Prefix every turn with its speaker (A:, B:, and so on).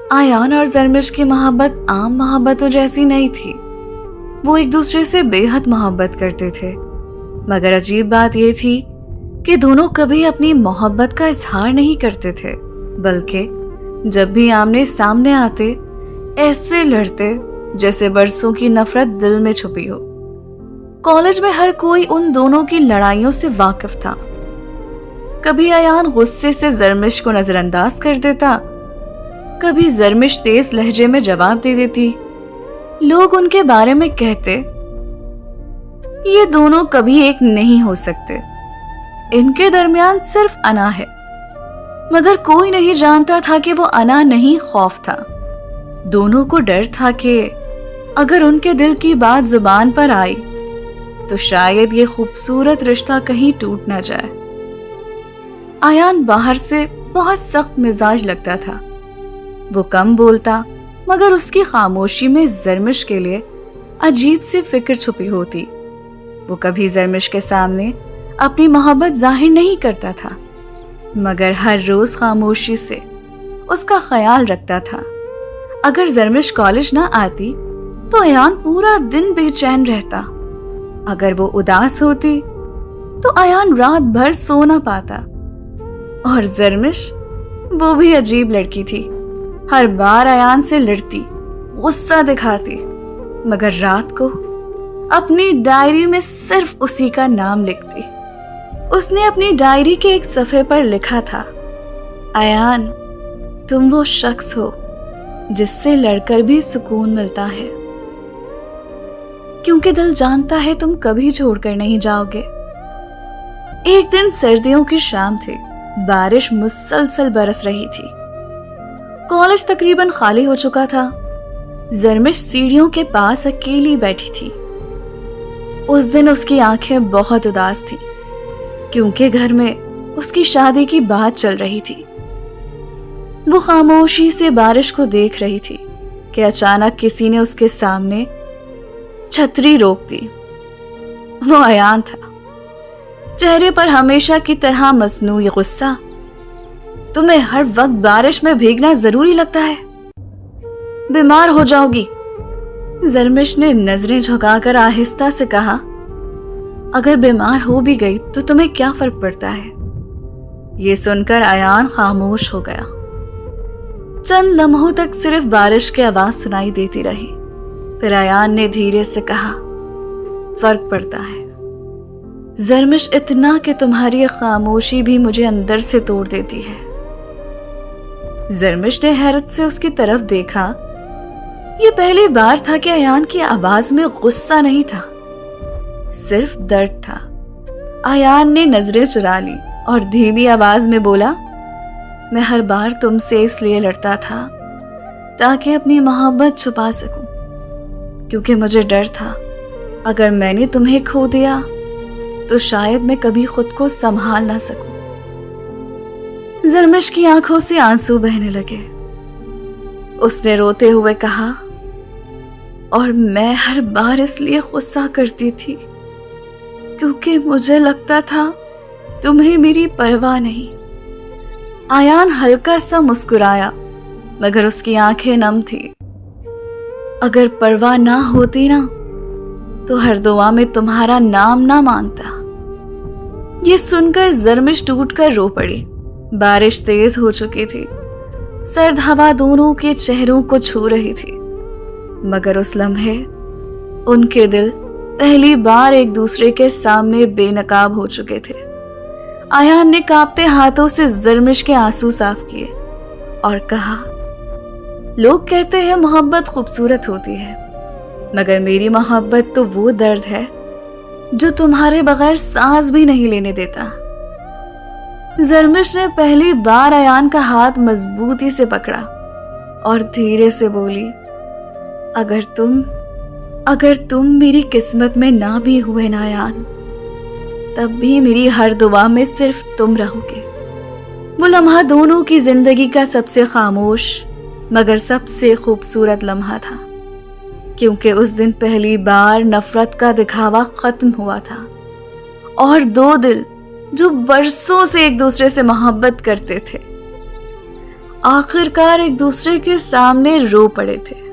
A: आयान और जरमिश की मोहब्बत आम मोहब्बतों जैसी नहीं थी। वो एक दूसरे से बेहद मोहब्बत करते थे, मगर अजीब बात ये थी कि दोनों कभी अपनी मोहब्बत का इजहार नहीं करते थे, बल्कि जब भी आमने सामने आते ऐसे लड़ते जैसे बरसों की नफरत दिल में छुपी हो। कॉलेज में हर कोई उन दोनों की लड़ाइयों से वाकिफ था। कभी अयान गुस्से से जरमिश को नजरअंदाज कर देता, कभी जरमिश तेज लहजे में जवाब दे देती। लोग उनके बारे में कहते, ये दोनों कभी एक नहीं हो सकते, इनके दरमियान सिर्फ अना है। मगर कोई नहीं जानता था कि वो अना नहीं, खौफ था। दोनों को डर था कि अगर उनके दिल की बात जुबान पर आई तो शायद ये खूबसूरत रिश्ता कहीं टूट ना जाए। आयान बाहर से बहुत सख्त मिजाज लगता था। वो कम बोलता, मगर उसकी खामोशी में जरमिश के लिए अजीब सी फिक्र छुपी होती। वो कभी जरमिश के सामने अपनी मोहब्बत जाहिर नहीं करता था, मगर हर रोज खामोशी से उसका ख्याल रखता था। अगर जरमिश कॉलेज ना आती तो अयान पूरा दिन बेचैन रहता। अगर वो उदास होती तो अयान रात भर सो ना पाता। और जरमिश, वो भी अजीब लड़की थी। हर बार अयान से लड़ती, गुस्सा दिखाती, मगर रात को अपनी डायरी में सिर्फ उसी का नाम लिखती। उसने अपनी डायरी के एक सफ़े पर लिखा था, अयान, तुम वो शख्स हो जिससे लड़कर भी सुकून मिलता है, क्योंकि दिल जानता है तुम कभी छोड़कर नहीं जाओगे। एक दिन सर्दियों की शाम थी। बारिश मुसलसल बरस रही थी। कॉलेज तकरीबन खाली हो चुका था। जरमिश सीढ़ियों के पास अकेली बैठी थी। उस दिन उसकी आंखें बहुत उदास थी, क्योंकि घर में उसकी शादी की बात चल रही थी। वो खामोशी से बारिश को देख रही थी कि अचानक किसी ने उसके सामने छतरी रोक दी। वो अयान था। चेहरे पर हमेशा की तरह मसनूई गुस्सा। तुम्हें हर वक्त बारिश में भीगना जरूरी लगता है? बीमार हो जाओगी। जरमिश ने नजरें झुकाकर आहिस्ता से कहा, अगर बीमार हो भी गई तो तुम्हें क्या फर्क पड़ता है? ये सुनकर अयान खामोश हो गया। चंद लम्हों तक सिर्फ बारिश की आवाज सुनाई देती रही। फिर अयान ने धीरे से कहा, फर्क पड़ता है जरमिश, इतना कि तुम्हारी खामोशी भी मुझे अंदर से तोड़ देती है। जरमिश ने हैरत से उसकी तरफ देखा। ये पहली बार था कि अयान की आवाज में गुस्सा नहीं था, सिर्फ दर्द था। अयान ने नजरें चुरा ली और धीमी आवाज में बोला, मैं हर बार तुमसे इसलिए लड़ता था ताकि अपनी मोहब्बत छुपा सकूं, क्योंकि मुझे डर था अगर मैंने तुम्हें खो दिया तो शायद मैं कभी खुद को संभाल ना सकूं। जरमिश की आंखों से आंसू बहने लगे। उसने रोते हुए कहा, और मैं हर बार इसलिए गुस्सा करती थी क्योंकि मुझे लगता था तुम्हें मेरी परवाह नहीं। आयान हल्का सा मुस्कुराया, मगर उसकी आंखें नम थी। अगर परवाह ना होती ना तो हर दुआ में तुम्हारा नाम ना मांगता। ये सुनकर जरमिश टूटकर रो पड़ी। बारिश तेज हो चुकी थी। सर्द हवा दोनों के चेहरों को छू रही थी, मगर उस लम्हे उनके दिल पहली बार एक दूसरे के सामने बेनकाब हो चुके थे। आयान ने कांपते हाथों से जरमिश के आंसू साफ किए और कहा, लोग कहते हैं मोहब्बत खूबसूरत होती है, मगर मेरी मोहब्बत तो वो दर्द है जो तुम्हारे बगैर सांस भी नहीं लेने देता। जरमिश ने पहली बार अयान का हाथ मजबूती से पकड़ा और धीरे से बोली, अगर तुम मेरी किस्मत में ना भी हुए ना अयान, तब भी मेरी हर दुआ में सिर्फ तुम रहोगे। वो लम्हा दोनों की जिंदगी का सबसे खामोश मगर सबसे खूबसूरत लम्हा था, क्योंकि उस दिन पहली बार नफरत का दिखावा खत्म हुआ था और दो दिल जो बरसों से एक दूसरे से मोहब्बत करते थे آخرکار ایک دوسرے کے سامنے رو پڑے تھے۔